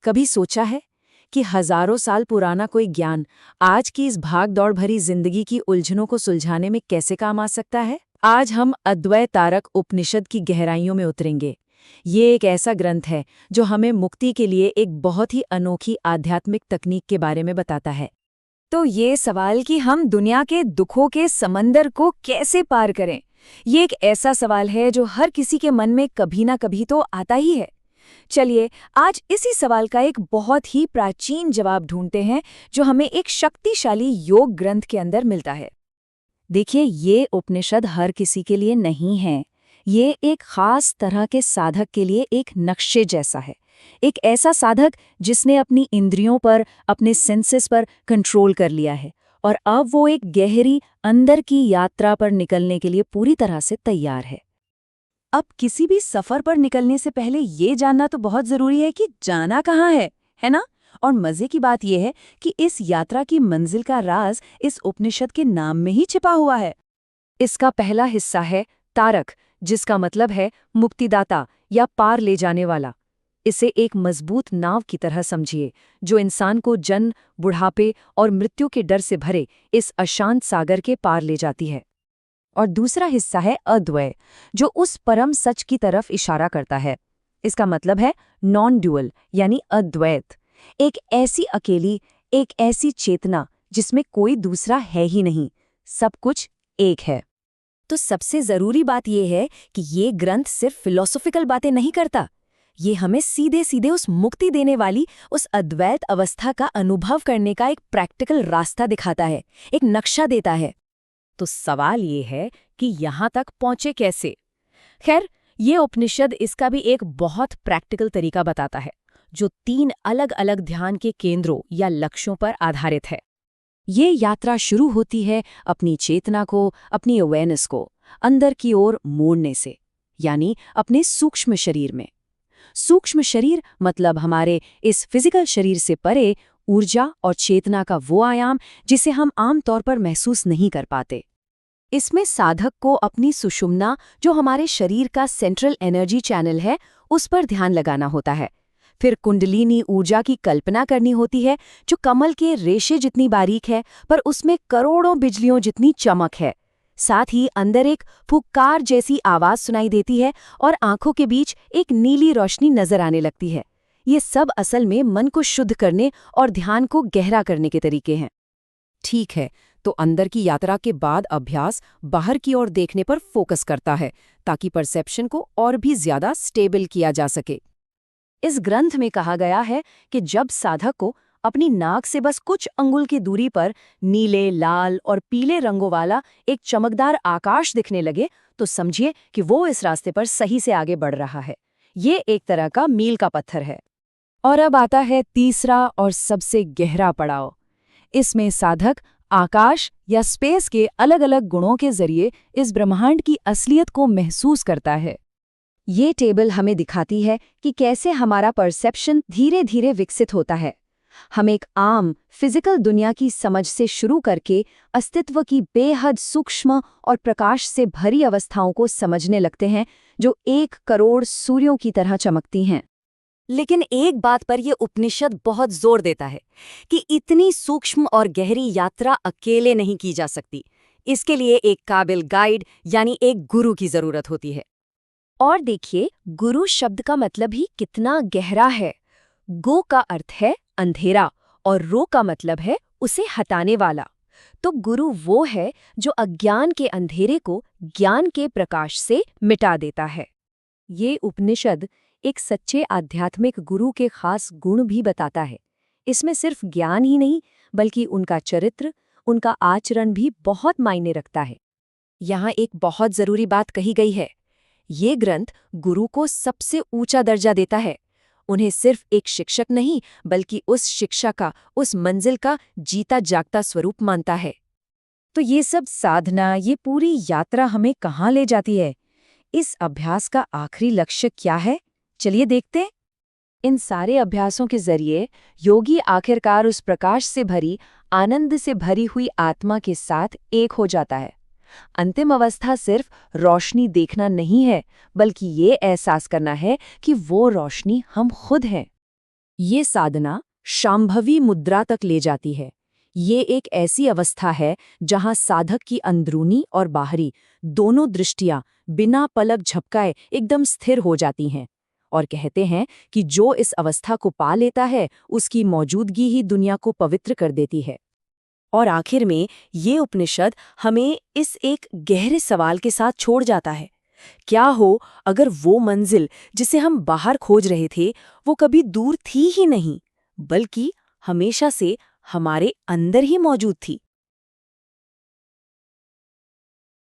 कभी सोचा है कि हजारों साल पुराना कोई ज्ञान आज की इस भाग-दौड़ भरी जिंदगी की उलझनों को सुलझाने में कैसे काम आ सकता है? आज हम अद्वैत तारक उपनिषद की गहराइयों में उतरेंगे। ये एक ऐसा ग्रंथ है जो हमें मुक्ति के लिए एक बहुत ही अनोखी आध्यात्मिक तकनीक के बारे में बताता है। तो ये सवाल कि हम दुनिया के दुखों के समंदर को कैसे पार करें, ये एक ऐसा सवाल है जो हर किसी के मन में कभी ना कभी तो आता ही है। चलिए आज इसी सवाल का एक बहुत ही प्राचीन जवाब ढूंढते हैं जो हमें एक शक्तिशाली योग ग्रंथ के अंदर मिलता है। देखिए, ये उपनिषद हर किसी के लिए नहीं है। ये एक खास तरह के साधक के लिए एक नक्शे जैसा है। एक ऐसा साधक जिसने अपनी इंद्रियों पर, अपने सेंसेस पर कंट्रोल कर लिया है और अब वो एक गहरी अंदर की यात्रा पर निकलने के लिए पूरी तरह से तैयार है। अब किसी भी सफर पर निकलने से पहले ये जानना तो बहुत जरूरी है कि जाना कहाँ है ना? और मजे की बात यह है कि इस यात्रा की मंजिल का राज इस उपनिषद के नाम में ही छिपा हुआ है। इसका पहला हिस्सा है तारक, जिसका मतलब है मुक्तिदाता या पार ले जाने वाला। इसे एक मजबूत नाव की तरह समझिए जो इंसान को जन्म, बुढ़ापे और मृत्यु के डर से भरे इस अशांत सागर के पार ले जाती है। और दूसरा हिस्सा है अद्वैत, जो उस परम सच की तरफ इशारा करता है। इसका मतलब है नॉन ड्यूअल यानी अद्वैत, एक ऐसी अकेली, एक ऐसी चेतना जिसमें कोई दूसरा है ही नहीं, सब कुछ एक है। तो सबसे जरूरी बात यह है कि ये ग्रंथ सिर्फ फिलोसॉफिकल बातें नहीं करता, ये हमें सीधे सीधे उस मुक्ति देने वाली, उस अद्वैत अवस्था का अनुभव करने का एक प्रैक्टिकल रास्ता दिखाता है, एक नक्शा देता है। तो सवाल ये है कि यहाँ तक पहुँचे कैसे? खैर, ये उपनिषद इसका भी एक बहुत प्रैक्टिकल तरीका बताता है, जो 3 अलग-अलग ध्यान के केंद्रों या लक्ष्यों पर आधारित है। ये यात्रा शुरू होती है अपनी चेतना को, अपनी अवेयरनेस को अंदर की ओर मोड़ने से, यानी अपने सूक्ष्म शरीर में। सूक्ष्म शरीर मतलब हमारे इस फिजिकल शरीर से परे ऊर्जा और चेतना का वो आयाम जिसे हम आमतौर पर महसूस नहीं कर पाते। इसमें साधक को अपनी सुषुम्ना, जो हमारे शरीर का सेंट्रल एनर्जी चैनल है, उस पर ध्यान लगाना होता है। फिर कुंडलिनी ऊर्जा की कल्पना करनी होती है, जो कमल के रेशे जितनी बारीक है पर उसमें करोड़ों बिजलियों जितनी चमक है। साथ ही अंदर एक फुक्कार जैसी आवाज सुनाई देती है और आंखों के बीच एक नीली रोशनी नजर आने लगती है। ये सब असल में मन को शुद्ध करने और ध्यान को गहरा करने के तरीके हैं। ठीक है, तो अंदर की यात्रा के बाद अभ्यास बाहर की ओर देखने पर फोकस करता है, ताकि परसेप्शन को और भी ज्यादा स्टेबल किया जा सके। इस ग्रंथ में कहा गया है कि जब साधक को अपनी नाक से बस कुछ अंगुल की दूरी पर नीले, लाल और पीले रंगों वाला एक चमकदार आकाश दिखने लगे, तो समझिए कि वो इस रास्ते पर सही से आगे बढ़ रहा है। ये एक तरह का मील का पत्थर है। और अब आता है तीसरा और सबसे गहरा पड़ाव। इसमें साधक आकाश या स्पेस के अलग-अलग गुणों के जरिए इस ब्रह्मांड की असलियत को महसूस करता है। ये टेबल हमें दिखाती है कि कैसे हमारा परसेप्शन धीरे-धीरे विकसित होता है। हम एक आम फिजिकल दुनिया की समझ से शुरू करके अस्तित्व की बेहद सूक्ष्म और प्रकाश से भरी अवस्थाओं को समझने लगते हैं, जो 1 करोड़ सूर्यों की तरह चमकती हैं। लेकिन एक बात पर यह उपनिषद बहुत जोर देता है कि इतनी सूक्ष्म और गहरी यात्रा अकेले नहीं की जा सकती। इसके लिए एक काबिल गाइड यानी एक गुरु की जरूरत होती है। और देखिए, गुरु शब्द का मतलब ही कितना गहरा है। गो का अर्थ है अंधेरा और रो का मतलब है उसे हटाने वाला। तो गुरु वो है जो अज्ञान के अंधेरे को ज्ञान के प्रकाश से मिटा देता है। ये उपनिषद एक सच्चे आध्यात्मिक गुरु के खास गुण भी बताता है। इसमें सिर्फ ज्ञान ही नहीं, बल्कि उनका चरित्र, उनका आचरण भी बहुत मायने रखता है। यहाँ एक बहुत जरूरी बात कही गई है। ये ग्रंथ गुरु को सबसे ऊंचा दर्जा देता है। उन्हें सिर्फ एक शिक्षक नहीं, बल्कि उस शिक्षा का, उस मंजिल का जीता जागता स्वरूप मानता है। तो ये सब साधना, ये पूरी यात्रा हमें कहाँ ले जाती है? इस अभ्यास का आखिरी लक्ष्य क्या है? चलिए देखते हैं। इन सारे अभ्यासों के जरिए योगी आखिरकार उस प्रकाश से भरी, आनंद से भरी हुई आत्मा के साथ एक हो जाता है। अंतिम अवस्था सिर्फ रोशनी देखना नहीं है, बल्कि ये एहसास करना है कि वो रोशनी हम खुद हैं। ये साधना शांभवी मुद्रा तक ले जाती है। ये एक ऐसी अवस्था है जहां साधक की अंदरूनी और बाहरी दोनों दृष्टियां बिना पलक झपकाए एकदम स्थिर हो जाती हैं। और कहते हैं कि जो इस अवस्था को पा लेता है उसकी मौजूदगी ही दुनिया को पवित्र कर देती है। और आखिर में ये उपनिषद हमें इस एक गहरे सवाल के साथ छोड़ जाता है। क्या हो अगर वो मंजिल जिसे हम बाहर खोज रहे थे वो कभी दूर थी ही नहीं, बल्कि हमेशा से हमारे अंदर ही मौजूद थी।